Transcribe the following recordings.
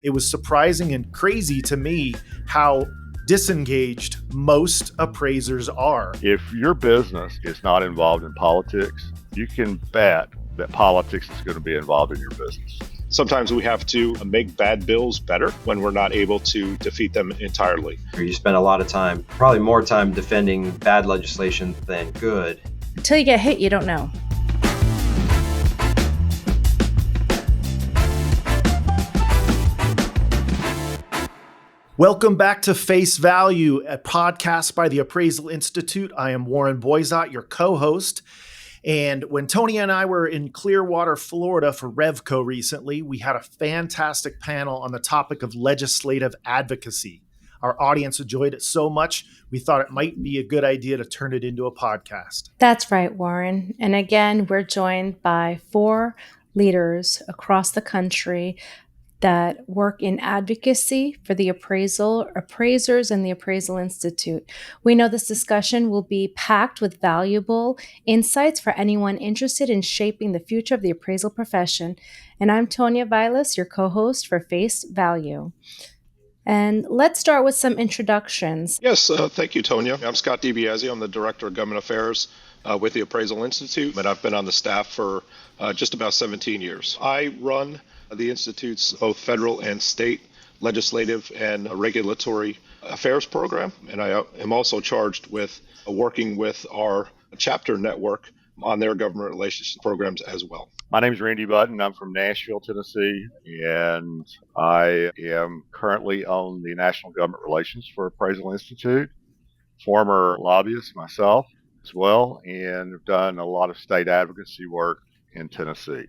It was surprising and crazy to me how disengaged most appraisers are. If your business is not involved in politics, you can bet that politics is going to be involved in your business. Sometimes we have to make bad bills better when we're not able to defeat them entirely. You spend a lot of time, probably more time defending bad legislation than good. Until you get hit, you don't know. Welcome back to Face Value, a podcast by the Appraisal Institute. I am Warren Boisot, your co-host. And when Tonia and I were in Clearwater, Florida for RevCo recently, we had a fantastic panel on the topic of legislative advocacy. Our audience enjoyed it so much, we thought it might be a good idea to turn it into a podcast. That's right, Warren. And again, we're joined by 4 leaders across the country that work in advocacy for the appraisers, and the Appraisal Institute. We know this discussion will be packed with valuable insights for anyone interested in shaping the future of the appraisal profession. And I'm Tonia Vilas, your co-host for Face Value. And let's start with some introductions. Yes, thank you, Tonia. I'm Scott DiBiasio. I'm the Director of Government Affairs with the Appraisal Institute, and I've been on the staff for just about 17 years. I run the Institute's both federal and state legislative and regulatory affairs program, and I am also charged with working with our chapter network on their government relations programs as well. My name is Randy Button. I'm from Nashville, Tennessee, and I am currently on the National Government Relations for Appraisal Institute, former lobbyist myself as well, and have done a lot of state advocacy work in Tennessee.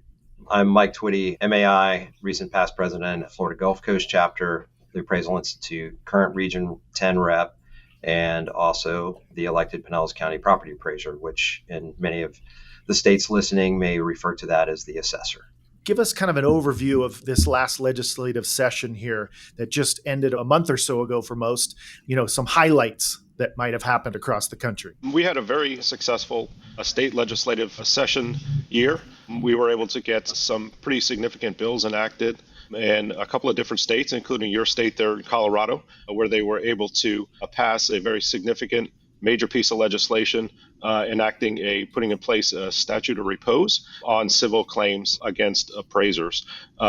I'm Mike Twitty, MAI, recent past president at Florida Gulf Coast chapter, the Appraisal Institute, current Region 10 rep, and also the elected Pinellas County Property Appraiser, which in many of the states listening may refer to that as the assessor. Give us kind of an overview of this last legislative session here that just ended a month or so ago for most, some highlights that might have happened across the country. We had a very successful state legislative session year. We were able to get some pretty significant bills enacted in a couple of different states, including your state there in Colorado, where they were able to pass a very significant major piece of legislation putting in place a statute of repose on civil claims against appraisers.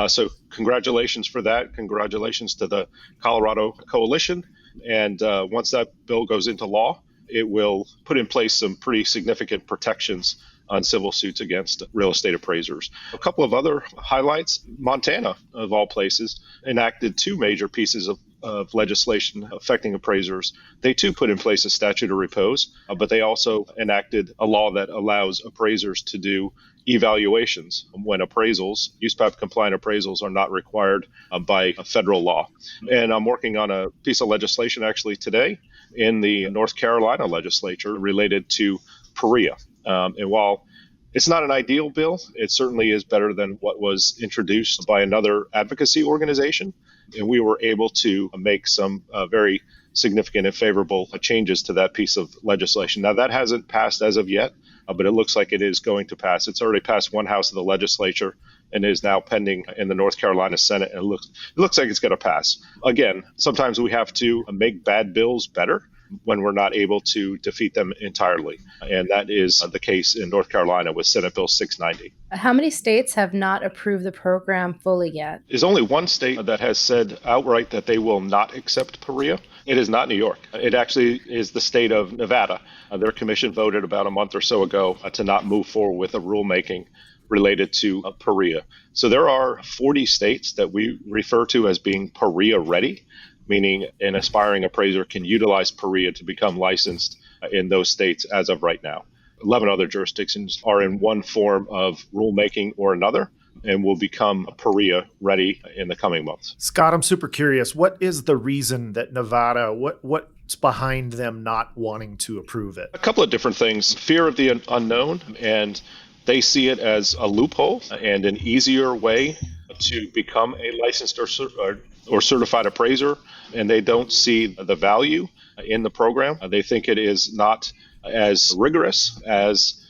So congratulations for that. Congratulations to the Colorado Coalition. And once that bill goes into law, it will put in place some pretty significant protections on civil suits against real estate appraisers. A couple of other highlights: Montana, of all places, enacted 2 major pieces of legislation affecting appraisers. They too put in place a statute of repose, but they also enacted a law that allows appraisers to do evaluations when appraisals, USPAP compliant appraisals, are not required by a federal law. And I'm working on a piece of legislation actually today in the North Carolina legislature related to POREA. And while it's not an ideal bill, it certainly is better than what was introduced by another advocacy organization. And we were able to make some very significant and favorable changes to that piece of legislation. Now, that hasn't passed as of yet, but it looks like it is going to pass. It's already passed one house of the legislature and is now pending in the North Carolina Senate. And it looks like it's going to pass. Again, sometimes we have to make bad bills better when we're not able to defeat them entirely. And that is the case in North Carolina with Senate Bill 690. How many states have not approved the program fully yet? There's only one state that has said outright that they will not accept POREA. It is not New York. It actually is the state of Nevada. Their commission voted about a month or so ago to not move forward with a rulemaking related to POREA. So there are 40 states that we refer to as being POREA ready, meaning an aspiring appraiser can utilize POREA to become licensed in those states as of right now. 11 other jurisdictions are in one form of rulemaking or another and will become POREA ready in the coming months. Scott, I'm super curious. What is the reason that Nevada, what's behind them not wanting to approve it? A couple of different things. Fear of the unknown, and they see it as a loophole and an easier way to become a licensed or certified appraiser, and they don't see the value in the program. They think it is not as rigorous as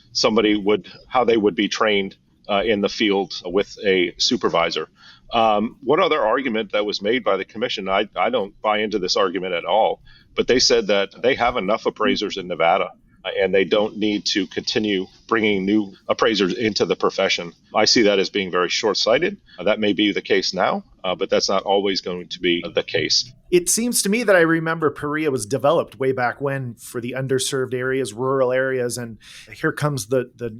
how they would be trained in the field with a supervisor. One other argument that was made by the commission, I don't buy into this argument at all, but they said that they have enough appraisers in Nevada and they don't need to continue bringing new appraisers into the profession. I see that as being very short-sighted. That may be the case now, but that's not always going to be the case. It seems to me that I remember PAREA was developed way back when for the underserved areas, rural areas, and here comes the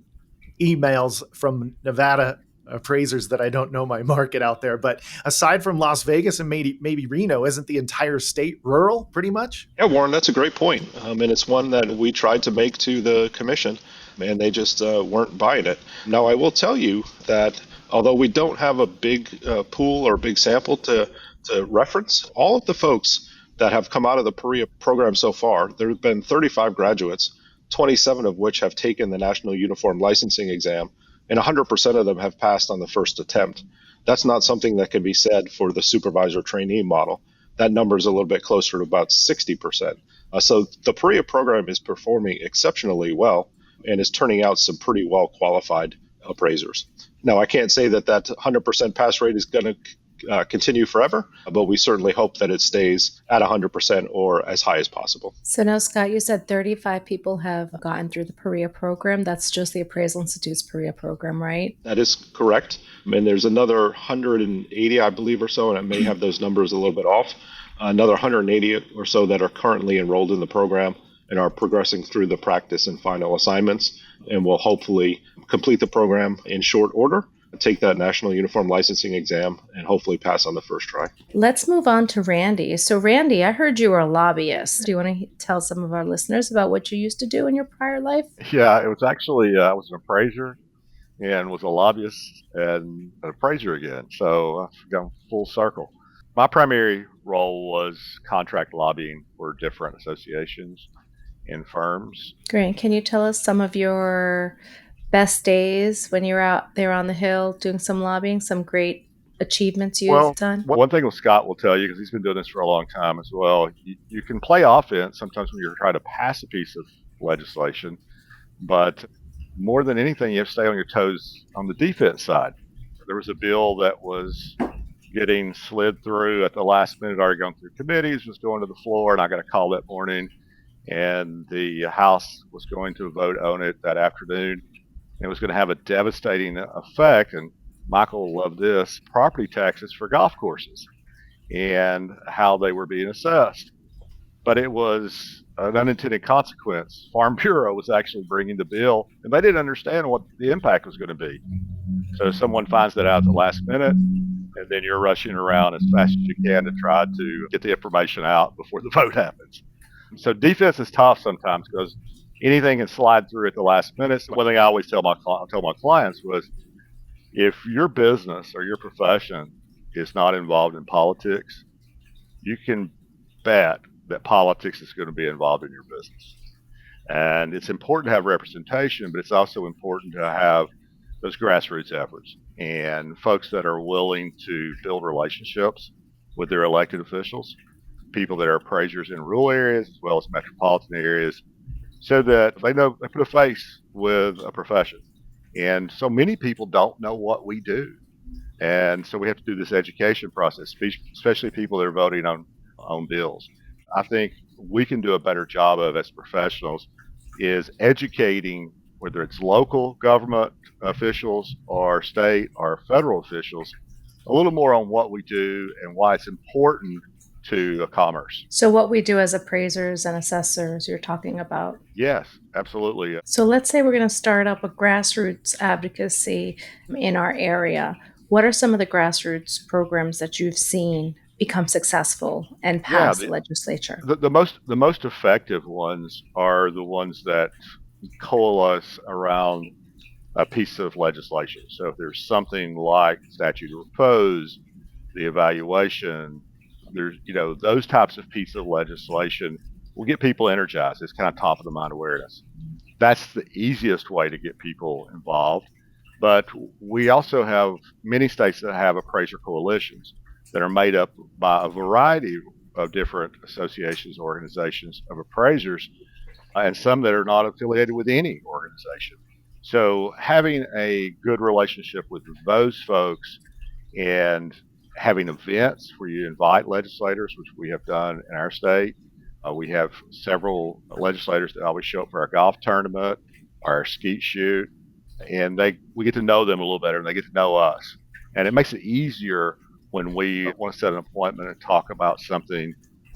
emails from Nevada appraisers that I don't know my market out there. But aside from Las Vegas and maybe Reno, isn't the entire state rural pretty much? Yeah, Warren, that's a great point. And it's one that we tried to make to the commission, and they just weren't buying it. Now, I will tell you that although we don't have a big pool or big sample to reference, all of the folks that have come out of the PAREA program so far, there have been 35 graduates, 27 of which have taken the National Uniform Licensing Exam, and 100% of them have passed on the first attempt. That's not something that can be said for the supervisor trainee model. That number is a little bit closer to about 60%. So the PAREA program is performing exceptionally well and is turning out some pretty well qualified appraisers. Now, I can't say that 100% pass rate is going to continue forever, but we certainly hope that it stays at 100% or as high as possible. So now, Scott, you said 35 people have gotten through the PAREA program. That's just the Appraisal Institute's PAREA program, right? That is correct. And there's another 180, I believe, or so, and I may have those numbers a little bit off. Another 180 or so that are currently enrolled in the program and are progressing through the practice and final assignments, and will hopefully complete the program in short order, take that National Uniform Licensing Exam, and hopefully pass on the first try. Let's move on to Randy. So Randy, I heard you were a lobbyist. Do you want to tell some of our listeners about what you used to do in your prior life? Yeah, it was actually, I was an appraiser and was a lobbyist and an appraiser again. So I've gone full circle. My primary role was contract lobbying for different associations and firms. Great. Can you tell us some of your best days when you were out there on the Hill doing some lobbying, some great achievements you've done? One thing Scott will tell you, because he's been doing this for a long time as well, you can play offense sometimes when you're trying to pass a piece of legislation, but more than anything, you have to stay on your toes on the defense side. There was a bill that was getting slid through at the last minute, already gone through committees, was going to the floor, and I got a call that morning, and the House was going to vote on it that afternoon. It was going to have a devastating effect, and Michael loved this, property taxes for golf courses and how they were being assessed. But it was an unintended consequence. Farm Bureau was actually bringing the bill, and they didn't understand what the impact was going to be. So someone finds that out at the last minute, and then you're rushing around as fast as you can to try to get the information out before the vote happens. So defense is tough sometimes because anything can slide through at the last minute. So one thing I always tell my clients was, if your business or your profession is not involved in politics, you can bet that politics is going to be involved in your business. And it's important to have representation, but it's also important to have those grassroots efforts and folks that are willing to build relationships with their elected officials, people that are appraisers in rural areas as well as metropolitan areas, so that they know they put a face with a profession. And so many people don't know what we do. And so we have to do this education process, especially people that are voting on bills. I think we can do a better job of, as professionals, is educating, whether it's local government officials or state or federal officials, a little more on what we do and why it's important to commerce. So what we do as appraisers and assessors, you're talking about? Yes, absolutely. So let's say we're going to start up a grassroots advocacy in our area. What are some of the grassroots programs that you've seen become successful and pass the legislature? The most effective ones are the ones that coalesce around a piece of legislation. So if there's something like statute of repose, the evaluation, there's, those types of pieces of legislation will get people energized. It's kind of top of the mind awareness. That's the easiest way to get people involved. But we also have many states that have appraiser coalitions that are made up by a variety of different associations, organizations of appraisers, and some that are not affiliated with any organization. So having a good relationship with those folks and having events where you invite legislators, which we have done in our state. We have several legislators that always show up for our golf tournament, our skeet shoot, and we get to know them a little better, and they get to know us. And it makes it easier when we want to set an appointment and talk about something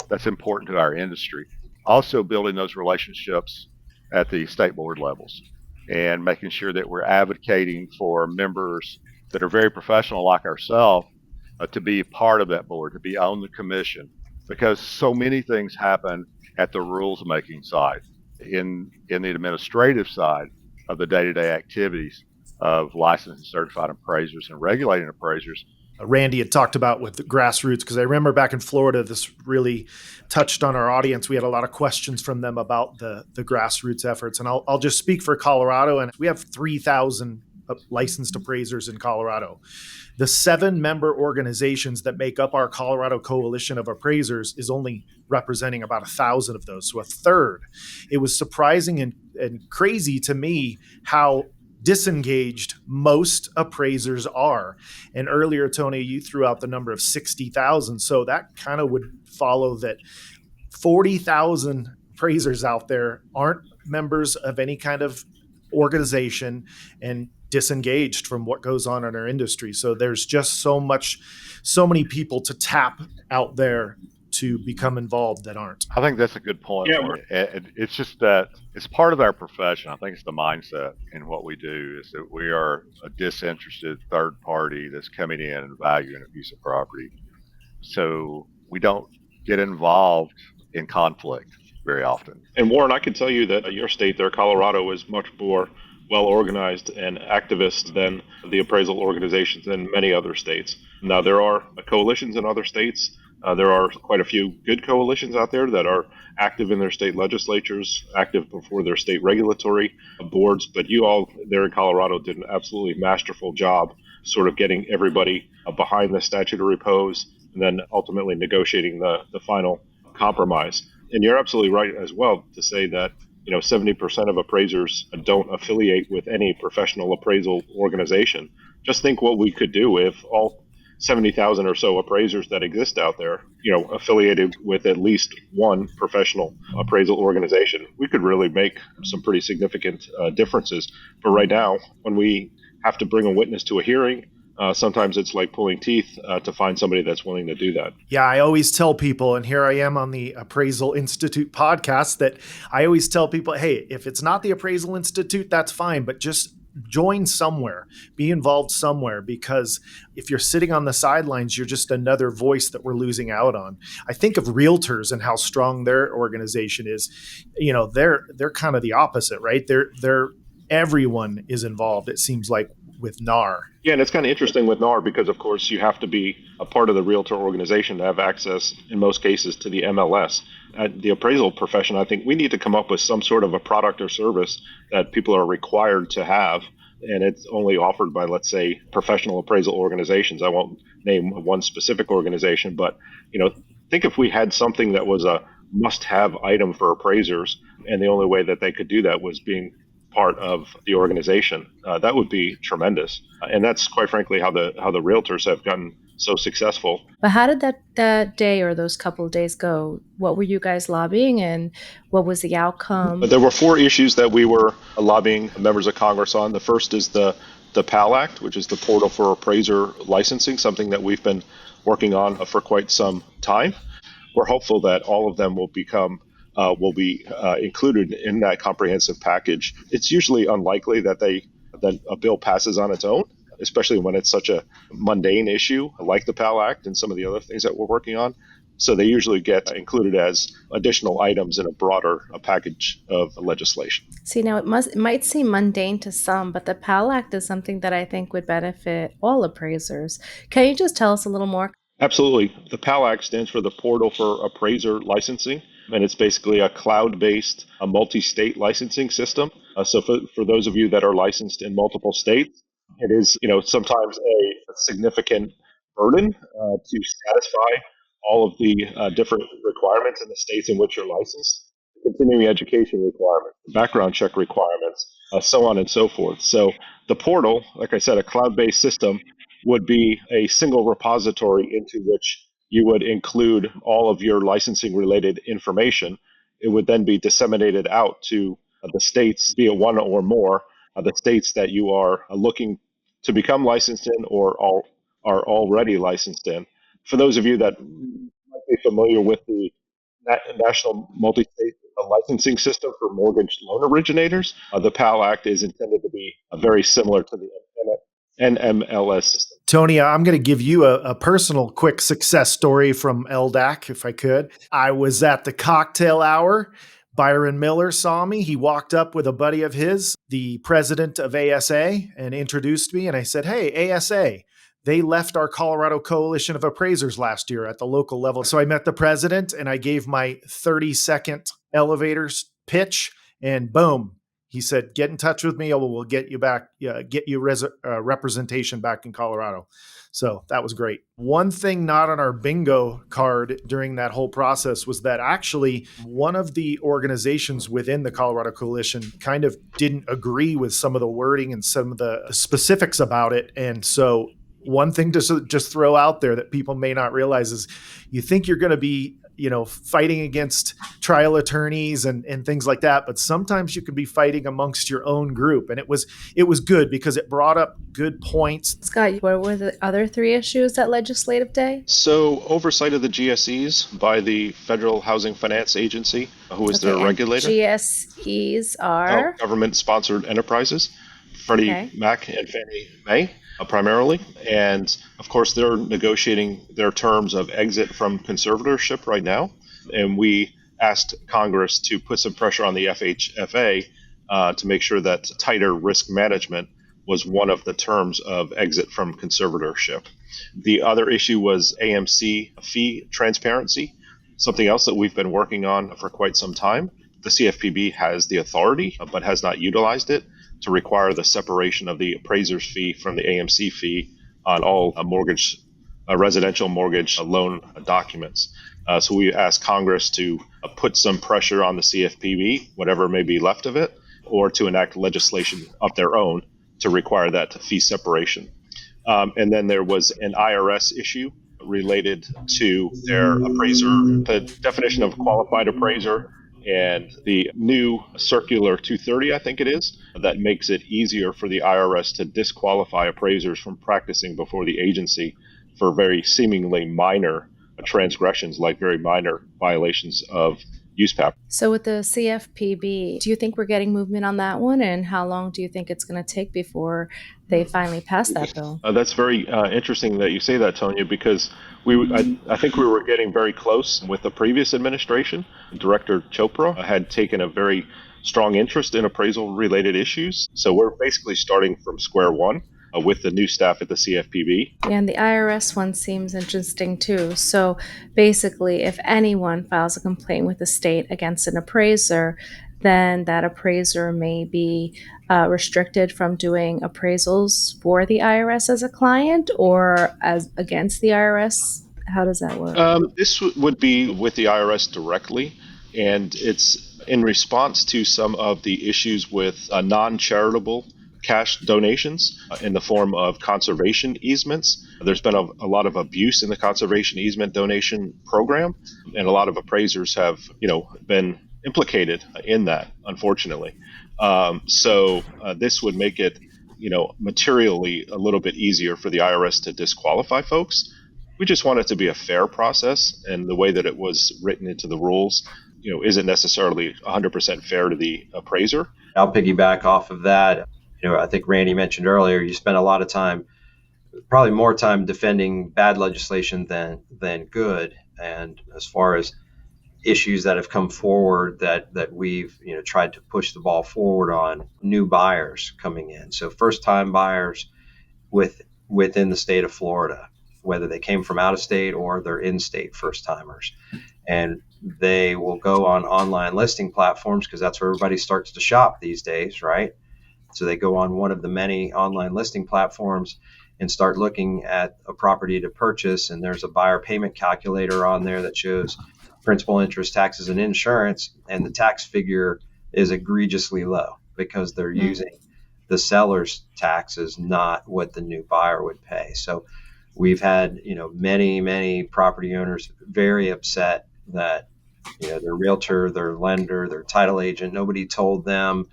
that's important to our industry. Also, building those relationships at the state board levels and making sure that we're advocating for members that are very professional like ourselves to be part of that board, to be on the commission, because so many things happen at the rules making side, in the administrative side of the day-to-day activities of licensed and certified appraisers and regulating appraisers. Randy had talked about with the grassroots, because I remember back in Florida, this really touched on our audience. We had a lot of questions from them about the grassroots efforts. And I'll just speak for Colorado, and we have 3,000 licensed appraisers in Colorado. The 7-member organizations that make up our Colorado Coalition of Appraisers is only representing about 1,000 of those, so a third. It was surprising and crazy to me how disengaged most appraisers are. And earlier, Tony, you threw out the number of 60,000. So that kind of would follow that 40,000 appraisers out there aren't members of any kind of organization and disengaged from what goes on in our industry. So there's just so many people to tap out there to become involved that aren't. I think that's a good point. Yeah. It's just that it's part of our profession. I think it's the mindset in what we do is that we are a disinterested third party that's coming in and valuing a piece of property. So we don't get involved in conflict very often. And Warren, I can tell you that your state there, Colorado, is much more well organized and activist than the appraisal organizations in many other states. Now, there are coalitions in other states. There are quite a few good coalitions out there that are active in their state legislatures, active before their state regulatory boards. But you all there in Colorado did an absolutely masterful job sort of getting everybody behind the statute of repose and then ultimately negotiating the final compromise. And you're absolutely right as well to say that 70% of appraisers don't affiliate with any professional appraisal organization. Just think what we could do if all 70,000 or so appraisers that exist out there, affiliated with at least one professional appraisal organization. We could really make some pretty significant differences. But right now, when we have to bring a witness to a hearing, sometimes it's like pulling teeth to find somebody that's willing to do that. Yeah, I always tell people, and here I am on the Appraisal Institute podcast, that I always tell people, hey, if it's not the Appraisal Institute, that's fine, but just join somewhere, be involved somewhere, because if you're sitting on the sidelines, you're just another voice that we're losing out on. I think of realtors and how strong their organization is. They're kind of the opposite, right? They're everyone is involved, it seems like, with NAR. Yeah, and it's kind of interesting with NAR because, of course, you have to be a part of the realtor organization to have access, in most cases, to the MLS. At the appraisal profession, I think we need to come up with some sort of a product or service that people are required to have, and it's only offered by, let's say, professional appraisal organizations. I won't name one specific organization, but think if we had something that was a must-have item for appraisers, and the only way that they could do that was being part of the organization. That would be tremendous, and that's quite frankly how the realtors have gotten so successful. But how did that day or those couple of days go? What were you guys lobbying, and what was the outcome? There were 4 issues that we were lobbying members of Congress on. The first is the PAL Act, which is the Portal for Appraiser Licensing, something that we've been working on for quite some time. We're hopeful that all of them will be included in that comprehensive package. It's usually unlikely that a bill passes on its own, especially when it's such a mundane issue like the PAL Act and some of the other things that we're working on. So they usually get included as additional items in a broader package of legislation. See, now it might seem mundane to some, but the PAL Act is something that I think would benefit all appraisers. Can you just tell us a little more? Absolutely. The PAL Act stands for the Portal for Appraiser Licensing, and it's basically a cloud-based, multi-state licensing system. So for those of you that are licensed in multiple states, it is sometimes a significant burden to satisfy all of the different requirements in the states in which you're licensed, continuing education requirements, background check requirements, so on and so forth. So the portal, like I said, a cloud-based system, would be a single repository into which you would include all of your licensing related information. It would then be disseminated out to the states, be it one or more, the states that you are looking to become licensed in or are already licensed in. For those of you that might be familiar with the National Multi-State Licensing System for Mortgage Loan Originators, the PAL Act is intended to be very similar to the NMLS system. Tonia, I'm going to give you a personal quick success story from LDAC, if I could. I was at the cocktail hour. Byron Miller saw me. He walked up with a buddy of his, the president of ASA, and introduced me. And I said, "Hey, ASA, they left our Colorado Coalition of Appraisers last year at the local level." So I met the president and I gave my 30-second elevator pitch, and boom, he said, "Get in touch with me. We'll get you back, get you representation back in Colorado." So that was great. One thing not on our bingo card during that whole process was that actually one of the organizations within the Colorado Coalition kind of didn't agree with some of the wording and some of the specifics about it. And so one thing to just throw out there that people may not realize is you think you're going to be fighting against trial attorneys and things like that. But sometimes you can be fighting amongst your own group. And it was good because it brought up good points. Scott, what were the other 3 issues at Legislative Day? So oversight of the GSEs by the Federal Housing Finance Agency, who is their regulator. GSEs are? Government-sponsored enterprises, Freddie Mac and Fannie Mae. Primarily. And of course, they're negotiating their terms of exit from conservatorship right now. And we asked Congress to put some pressure on the FHFA to make sure that tighter risk management was one of the terms of exit from conservatorship. The other issue was AMC fee transparency, something else that we've been working on for quite some time. The CFPB has the authority, but has not utilized it to require the separation of the appraiser's fee from the AMC fee on all residential mortgage loan documents. So we asked Congress to put some pressure on the CFPB, whatever may be left of it, or to enact legislation of their own to require that fee separation. And then there was an IRS issue related to their appraiser, the definition of qualified appraiser, and the new Circular 230, I think it is, that makes it easier for the IRS to disqualify appraisers from practicing before the agency for very seemingly minor transgressions, like very minor violations of USPAP. So with the CFPB, do you think we're getting movement on that one? And how long do you think it's going to take before they finally pass that bill? That's very interesting that you say that, Tonia, because I think we were getting very close with the previous administration. Director Chopra had taken a very strong interest in appraisal-related issues. So we're basically starting from square one with the new staff at the CFPB. Yeah, and the IRS one seems interesting too. So basically, if anyone files a complaint with the state against an appraiser, then that appraiser may be restricted from doing appraisals for the IRS as a client or as against the IRS. How does that work? This would be with the IRS directly, and it's in response to some of the issues with non-charitable cash donations in the form of conservation easements. There's been a lot of abuse in the conservation easement donation program, and a lot of appraisers have, been implicated in that, unfortunately. So this would make it, materially a little bit easier for the IRS to disqualify folks. We just want it to be a fair process, and the way that it was written into the rules, isn't necessarily 100% fair to the appraiser. I'll piggyback off of that. I think Randy mentioned earlier, you spend a lot of time, probably more time defending bad legislation than good. And as far as issues that have come forward that we've tried to push the ball forward on, new buyers coming in. So first-time buyers within the state of Florida, whether they came from out of state or they're in-state first-timers. And they will go on online listing platforms because that's where everybody starts to shop these days, right? So they go on one of the many online listing platforms and start looking at a property to purchase, and there's a buyer payment calculator on there that shows principal, interest, taxes, and insurance, and the tax figure is egregiously low because they're using the seller's tax is not what the new buyer would pay. So we've had, many property owners very upset that, their realtor, their lender, their title agent, nobody told them.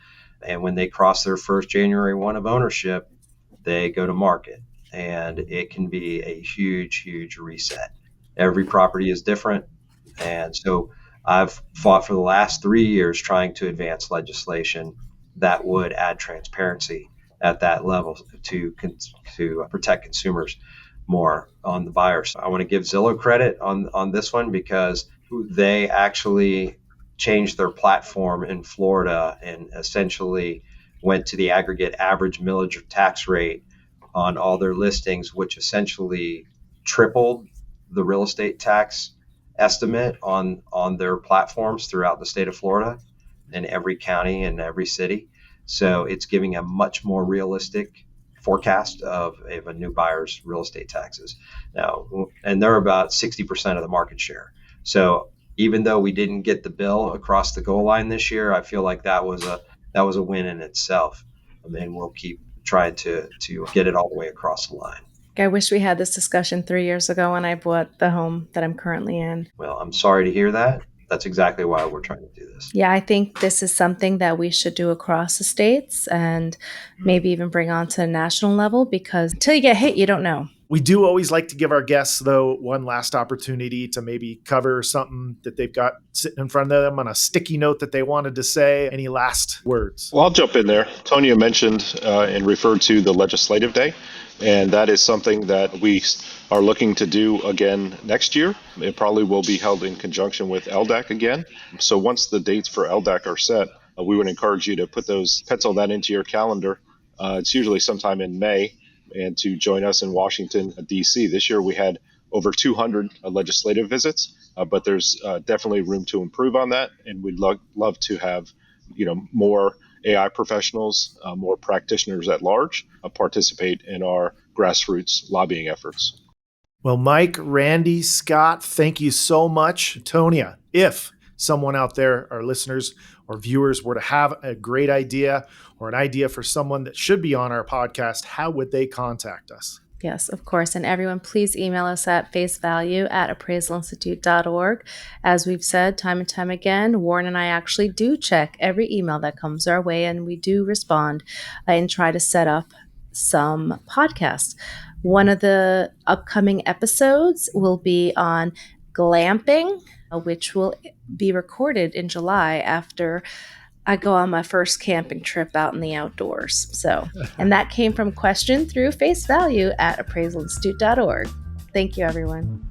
And when they cross their first January 1 of ownership, they go to market, and it can be a huge reset. Every property is different. And so I've fought for the last 3 years trying to advance legislation that would add transparency at that level to protect consumers more on the buyers. I want to give Zillow credit on this one, because they actually changed their platform in Florida and essentially went to the aggregate average millage tax rate on all their listings, which essentially tripled the real estate tax estimate on their platforms throughout the state of Florida in every county and every city. So it's giving a much more realistic forecast of a new buyer's real estate taxes now, and they're about 60% of the market share. So even though we didn't get the bill across the goal line this year, I feel like that was a win in itself. And we'll keep trying to get it all the way across the line. I wish we had this discussion 3 years ago when I bought the home that I'm currently in. Well, I'm sorry to hear that. That's exactly why we're trying to do this. Yeah, I think this is something that we should do across the states and maybe even bring on to a national level, because until you get hit, you don't know. We do always like to give our guests, though, one last opportunity to maybe cover something that they've got sitting in front of them on a sticky note that they wanted to say. Any last words? Well, I'll jump in there. Tonia mentioned and referred to the legislative day, and that is something that we are looking to do again next year. It probably will be held in conjunction with LDAC again. So once the dates for LDAC are set, we would encourage you to pencil that into your calendar. It's usually sometime in May, and to join us in Washington, D.C. This year we had over 200 legislative visits, but there's definitely room to improve on that, and we'd love to have more AI professionals, more practitioners at large participate in our grassroots lobbying efforts. Well, Mike, Randy, Scott, thank you so much. Tonia, if someone out there, our listeners or viewers, were to have a great idea or an idea for someone that should be on our podcast, how would they contact us? Yes, of course. And everyone, please email us at facevalue@appraisalinstitute.org. As we've said time and time again, Warren and I actually do check every email that comes our way, and we do respond and try to set up some podcasts. One of the upcoming episodes will be on glamping, which will be recorded in July after I go on my first camping trip out in the outdoors. So, and that came from question through facevalue@appraisalinstitute.org. Thank you, everyone.